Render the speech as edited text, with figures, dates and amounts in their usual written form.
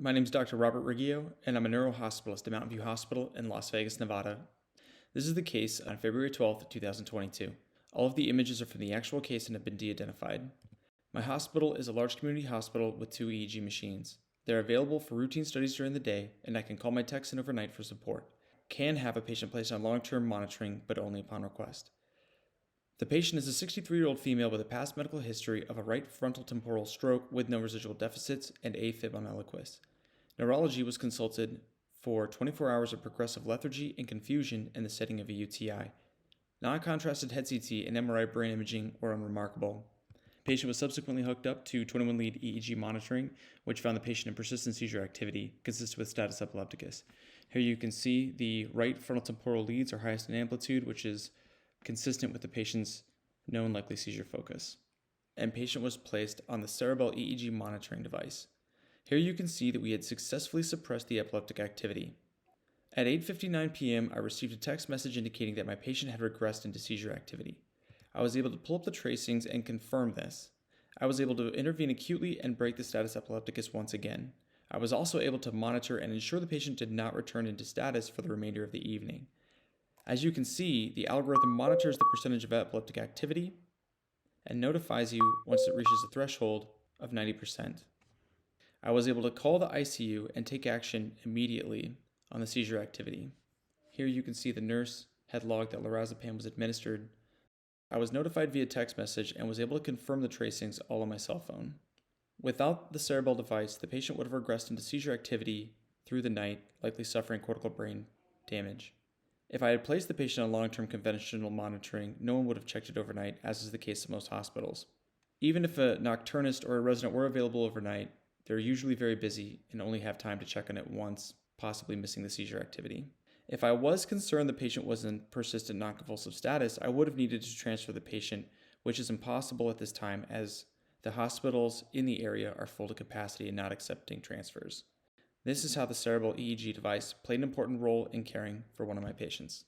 My name is Dr. Robert Riggio, and I'm a neurohospitalist at Mountain View Hospital in Las Vegas, Nevada. This is the case on February 12th, 2022. All of the images are from the actual case and have been de-identified. My hospital is a large community hospital with 2 EEG machines. They're available for routine studies during the day, and I can call my techs in overnight for support. Can have a patient placed on long-term monitoring, but only upon request. The patient is a 63-year-old female with a past medical history of a right frontal temporal stroke with no residual deficits and AFib on Eliquis. Neurology was consulted for 24 hours of progressive lethargy and confusion in the setting of a UTI. Non-contrasted head CT and MRI brain imaging were unremarkable. The patient was subsequently hooked up to 21-lead EEG monitoring, which found the patient in persistent seizure activity, consistent with status epilepticus. Here you can see the right frontal temporal leads are highest in amplitude, which is consistent with the patient's known likely seizure focus. And patient was placed on the Ceribell EEG monitoring device. Here you can see that we had successfully suppressed the epileptic activity. At 8:59 p.m., I received a text message indicating that my patient had regressed into seizure activity. I was able to pull up the tracings and confirm this. I was able to intervene acutely and break the status epilepticus once again. I was also able to monitor and ensure the patient did not return into status for the remainder of the evening. As you can see, the algorithm monitors the percentage of epileptic activity and notifies you once it reaches a threshold of 90%. I was able to call the ICU and take action immediately on the seizure activity. Here you can see the nurse had logged that lorazepam was administered. I was notified via text message and was able to confirm the tracings all on my cell phone. Without the Ceribell device, the patient would have regressed into seizure activity through the night, likely suffering cortical brain damage. If I had placed the patient on long-term conventional monitoring, no one would have checked it overnight, as is the case at most hospitals. Even if a nocturnist or a resident were available overnight, they're usually very busy and only have time to check on it once, possibly missing the seizure activity. If I was concerned the patient was in persistent non-convulsive status, I would have needed to transfer the patient, which is impossible at this time as the hospitals in the area are full to capacity and not accepting transfers. This is how the Ceribell EEG device played an important role in caring for one of my patients.